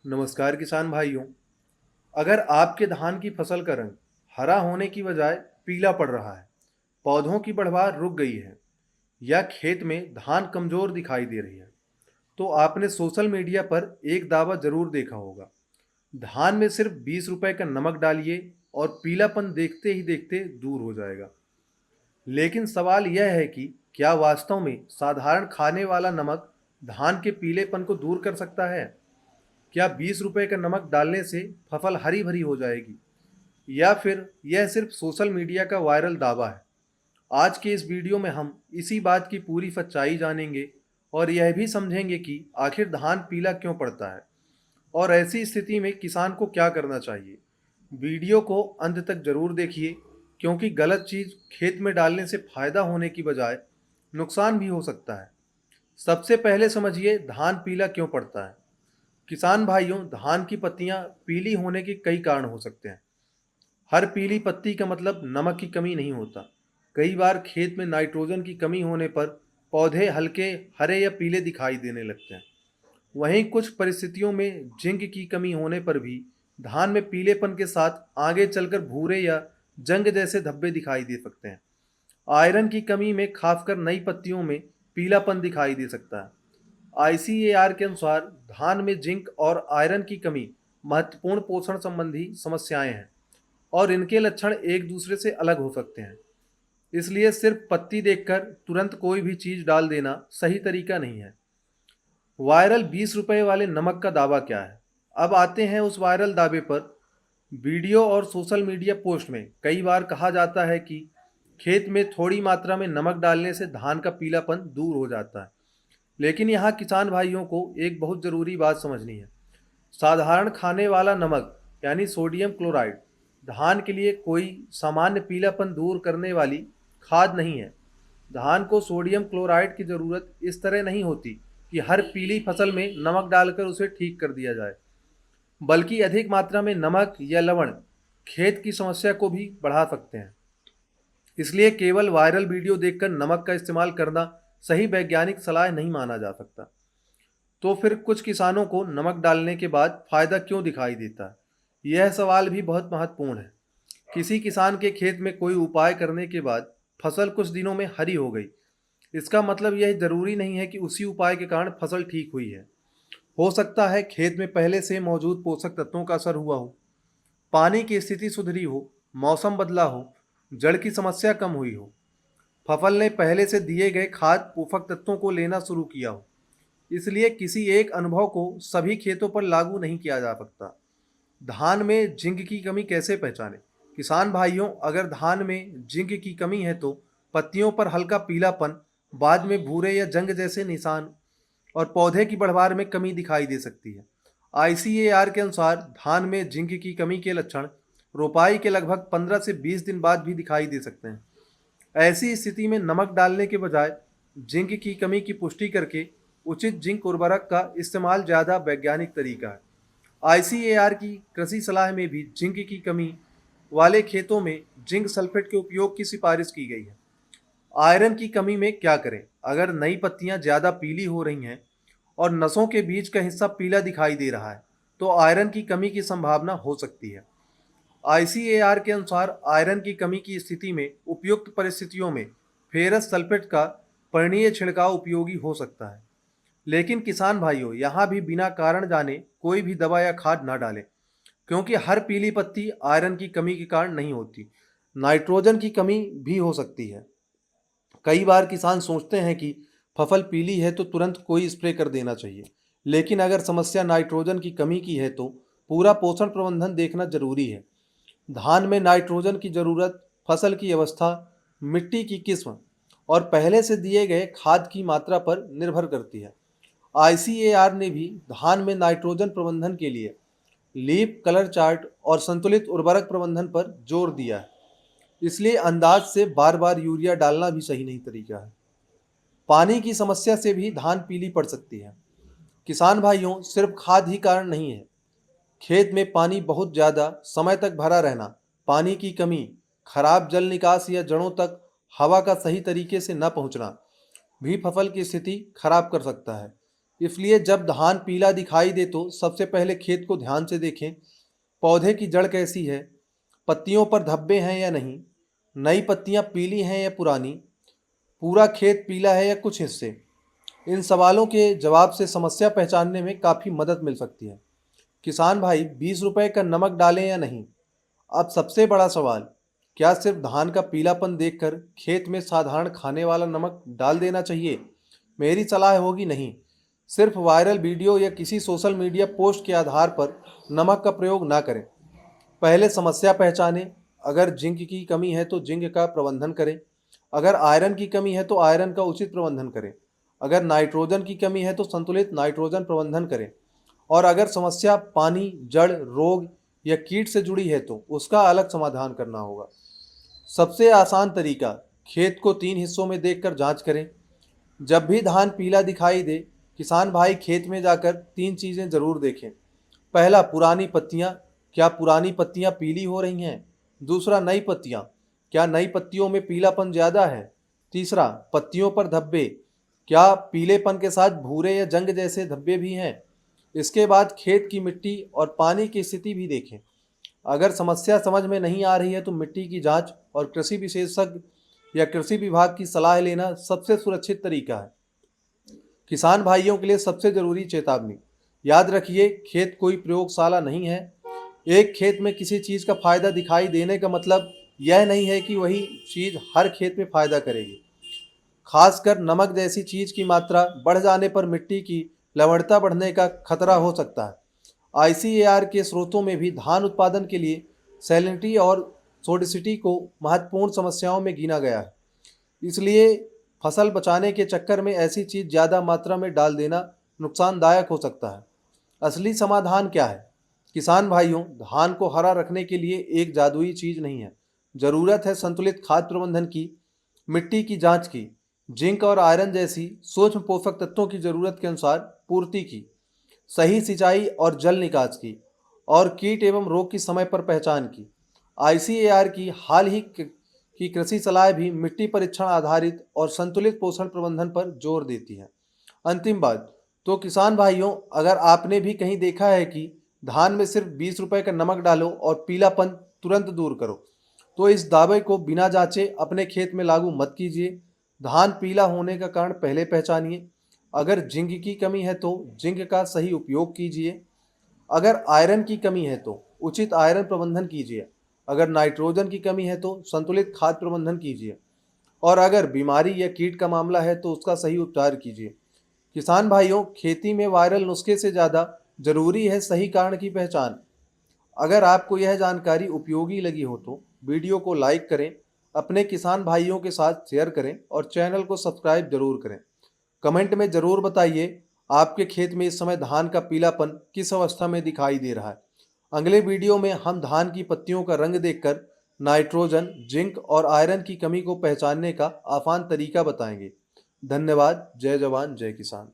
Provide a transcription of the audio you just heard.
नमस्कार किसान भाइयों। अगर आपके धान की फसल का रंग हरा होने की बजाय पीला पड़ रहा है, पौधों की बढ़वार रुक गई है या खेत में धान कमजोर दिखाई दे रही है, तो आपने सोशल मीडिया पर एक दावा जरूर देखा होगा। धान में सिर्फ 20 रुपए का नमक डालिए और पीलापन देखते ही देखते दूर हो जाएगा। लेकिन सवाल यह है कि क्या वास्तव में साधारण खाने वाला नमक धान के पीलेपन को दूर कर सकता है? क्या 20 रुपए का नमक डालने से फसल हरी भरी हो जाएगी, या फिर यह सिर्फ सोशल मीडिया का वायरल दावा है? आज के इस वीडियो में हम इसी बात की पूरी सच्चाई जानेंगे और यह भी समझेंगे कि आखिर धान पीला क्यों पड़ता है और ऐसी स्थिति में किसान को क्या करना चाहिए। वीडियो को अंत तक जरूर देखिए, क्योंकि गलत चीज़ खेत में डालने से फायदा होने की बजाय नुकसान भी हो सकता है। सबसे पहले समझिए धान पीला क्यों पड़ता है। किसान भाइयों, धान की पत्तियां पीली होने के कई कारण हो सकते हैं। हर पीली पत्ती का मतलब नमक की कमी नहीं होता। कई बार खेत में नाइट्रोजन की कमी होने पर पौधे हल्के हरे या पीले दिखाई देने लगते हैं। वहीं कुछ परिस्थितियों में जिंक की कमी होने पर भी धान में पीलेपन के साथ आगे चलकर भूरे या जंग जैसे धब्बे दिखाई दे सकते हैं। आयरन की कमी में खासकर नई पत्तियों में पीलापन दिखाई दे सकता है। आईसीएआर के अनुसार धान में जिंक और आयरन की कमी महत्वपूर्ण पोषण संबंधी समस्याएं हैं और इनके लक्षण एक दूसरे से अलग हो सकते हैं। इसलिए सिर्फ पत्ती देखकर तुरंत कोई भी चीज डाल देना सही तरीका नहीं है। वायरल 20 रुपए वाले नमक का दावा क्या है? अब आते हैं उस वायरल दावे पर। वीडियो और सोशल मीडिया पोस्ट में कई बार कहा जाता है कि खेत में थोड़ी मात्रा में नमक डालने से धान का पीलापन दूर हो जाता है। लेकिन यहाँ किसान भाइयों को एक बहुत ज़रूरी बात समझनी है। साधारण खाने वाला नमक यानी सोडियम क्लोराइड धान के लिए कोई सामान्य पीलापन दूर करने वाली खाद नहीं है। धान को सोडियम क्लोराइड की ज़रूरत इस तरह नहीं होती कि हर पीली फसल में नमक डालकर उसे ठीक कर दिया जाए, बल्कि अधिक मात्रा में नमक या लवण खेत की समस्या को भी बढ़ा सकते हैं। इसलिए केवल वायरल वीडियो देखकर नमक का इस्तेमाल करना सही वैज्ञानिक सलाह नहीं माना जा सकता। तो फिर कुछ किसानों को नमक डालने के बाद फायदा क्यों दिखाई देता है? यह सवाल भी बहुत महत्वपूर्ण है। किसी किसान के खेत में कोई उपाय करने के बाद फसल कुछ दिनों में हरी हो गई, इसका मतलब यह जरूरी नहीं है कि उसी उपाय के कारण फसल ठीक हुई है। हो सकता है खेत में पहले से मौजूद पोषक तत्वों का असर हुआ हो, पानी की स्थिति सुधरी हो, मौसम बदला हो, जड़ की समस्या कम हुई हो, फसल ने पहले से दिए गए खाद पोषक तत्वों को लेना शुरू किया हो। इसलिए किसी एक अनुभव को सभी खेतों पर लागू नहीं किया जा सकता। धान में जिंक की कमी कैसे पहचानें? किसान भाइयों, अगर धान में जिंक की कमी है तो पत्तियों पर हल्का पीलापन, बाद में भूरे या जंग जैसे निशान और पौधे की बढ़वार में कमी दिखाई दे सकती है। आईसीएआर के अनुसार धान में जिंक की कमी के लक्षण रोपाई के लगभग 15 से 20 दिन बाद भी दिखाई दे सकते हैं। ऐसी स्थिति में नमक डालने के बजाय जिंक की कमी की पुष्टि करके उचित जिंक उर्वरक का इस्तेमाल ज़्यादा वैज्ञानिक तरीका है। आईसीएआर की कृषि सलाह में भी जिंक की कमी वाले खेतों में जिंक सल्फेट के उपयोग की सिफारिश की गई है। आयरन की कमी में क्या करें? अगर नई पत्तियां ज़्यादा पीली हो रही हैं और नसों के बीच का हिस्सा पीला दिखाई दे रहा है, तो आयरन की कमी की संभावना हो सकती है। आईसीएआर के अनुसार आयरन की कमी की स्थिति में उपयुक्त परिस्थितियों में फेरस सल्फेट का पर्णीय छिड़काव उपयोगी हो सकता है। लेकिन किसान भाइयों, यहाँ भी बिना कारण जाने कोई भी दवा या खाद ना डालें, क्योंकि हर पीली पत्ती आयरन की कमी के कारण नहीं होती। नाइट्रोजन की कमी भी हो सकती है। कई बार किसान सोचते हैं कि फसल पीली है तो तुरंत कोई स्प्रे कर देना चाहिए, लेकिन अगर समस्या नाइट्रोजन की कमी की है तो पूरा पोषण प्रबंधन देखना जरूरी है। धान में नाइट्रोजन की ज़रूरत फसल की अवस्था, मिट्टी की किस्म और पहले से दिए गए खाद की मात्रा पर निर्भर करती है। आईसीएआर ने भी धान में नाइट्रोजन प्रबंधन के लिए लीफ कलर चार्ट और संतुलित उर्वरक प्रबंधन पर जोर दिया है। इसलिए अंदाज से बार बार यूरिया डालना भी सही नहीं तरीका है। पानी की समस्या से भी धान पीली पड़ सकती है। किसान भाइयों, सिर्फ खाद ही कारण नहीं है। खेत में पानी बहुत ज़्यादा समय तक भरा रहना, पानी की कमी, खराब जल निकास या जड़ों तक हवा का सही तरीके से न पहुंचना भी फसल की स्थिति खराब कर सकता है। इसलिए जब धान पीला दिखाई दे तो सबसे पहले खेत को ध्यान से देखें। पौधे की जड़ कैसी है, पत्तियों पर धब्बे हैं या नहीं, नई पत्तियां पीली हैं या पुरानी, पूरा खेत पीला है या कुछ हिस्से। इन सवालों के जवाब से समस्या पहचानने में काफ़ी मदद मिल सकती है। किसान भाई, 20 रुपए का नमक डालें या नहीं। अब सबसे बड़ा सवाल, क्या सिर्फ धान का पीलापन देखकर खेत में साधारण खाने वाला नमक डाल देना चाहिए? मेरी सलाह होगी नहीं। सिर्फ वायरल वीडियो या किसी सोशल मीडिया पोस्ट के आधार पर नमक का प्रयोग ना करें। पहले समस्या पहचानें। अगर जिंक की कमी है तो जिंक का प्रबंधन करें। अगर आयरन की कमी है तो आयरन का उचित प्रबंधन करें। अगर नाइट्रोजन की कमी है तो संतुलित नाइट्रोजन प्रबंधन करें। और अगर समस्या पानी, जड़, रोग या कीट से जुड़ी है तो उसका अलग समाधान करना होगा। सबसे आसान तरीका, खेत को 3 हिस्सों में देखकर जांच करें। जब भी धान पीला दिखाई दे, किसान भाई खेत में जाकर 3 चीज़ें ज़रूर देखें। पहला, पुरानी पत्तियां, क्या पुरानी पत्तियां पीली हो रही हैं? दूसरा, नई पत्तियां, क्या नई पत्तियों में पीलापन ज़्यादा है? तीसरा, पत्तियों पर धब्बे, क्या पीलेपन के साथ भूरे या जंग जैसे धब्बे भी हैं? इसके बाद खेत की मिट्टी और पानी की स्थिति भी देखें। अगर समस्या समझ में नहीं आ रही है तो मिट्टी की जांच और कृषि विशेषज्ञ या कृषि विभाग की सलाह लेना सबसे सुरक्षित तरीका है। किसान भाइयों के लिए सबसे जरूरी चेतावनी, याद रखिए, खेत कोई प्रयोगशाला नहीं है। एक खेत में किसी चीज़ का फायदा दिखाई देने का मतलब यह नहीं है कि वही चीज़ हर खेत में फायदा करेगी। खासकर नमक जैसी चीज की मात्रा बढ़ जाने पर मिट्टी की लवणता बढ़ने का खतरा हो सकता है। आईसीएआर के स्रोतों में भी धान उत्पादन के लिए सैलिनिटी और सोडिसिटी को महत्वपूर्ण समस्याओं में गिना गया है। इसलिए फसल बचाने के चक्कर में ऐसी चीज ज़्यादा मात्रा में डाल देना नुकसानदायक हो सकता है। असली समाधान क्या है? किसान भाइयों, धान को हरा रखने के लिए एक जादुई चीज नहीं है। ज़रूरत है संतुलित खाद प्रबंधन की, मिट्टी की जांच की, जिंक और आयरन जैसी सूक्ष्म पोषक तत्वों की ज़रूरत के अनुसार पूर्ति की, सही सिंचाई और जल निकास की, और कीट एवं रोग की समय पर पहचान की। आईसीएआर की हाल ही की कृषि सलाह भी मिट्टी परीक्षण आधारित और संतुलित पोषण प्रबंधन पर जोर देती है। अंतिम बात, तो किसान भाइयों, अगर आपने भी कहीं देखा है कि धान में सिर्फ 20 रुपए का नमक डालो और पीलापन तुरंत दूर करो, तो इस दावे को बिना जांचे अपने खेत में लागू मत कीजिए। धान पीला होने का कारण पहले पहचानिए। अगर जिंक की कमी है तो जिंक का सही उपयोग कीजिए। अगर आयरन की कमी है तो उचित आयरन प्रबंधन कीजिए। अगर नाइट्रोजन की कमी है तो संतुलित खाद प्रबंधन कीजिए। और अगर बीमारी या कीट का मामला है तो उसका सही उपचार कीजिए। किसान भाइयों, खेती में वायरल नुस्खे से ज़्यादा जरूरी है सही कारण की पहचान। अगर आपको यह जानकारी उपयोगी लगी हो तो वीडियो को लाइक करें, अपने किसान भाइयों के साथ शेयर करें और चैनल को सब्सक्राइब जरूर करें। कमेंट में ज़रूर बताइए आपके खेत में इस समय धान का पीलापन किस अवस्था में दिखाई दे रहा है। अगले वीडियो में हम धान की पत्तियों का रंग देखकर नाइट्रोजन, जिंक और आयरन की कमी को पहचानने का आसान तरीका बताएंगे। धन्यवाद। जय जवान, जय किसान।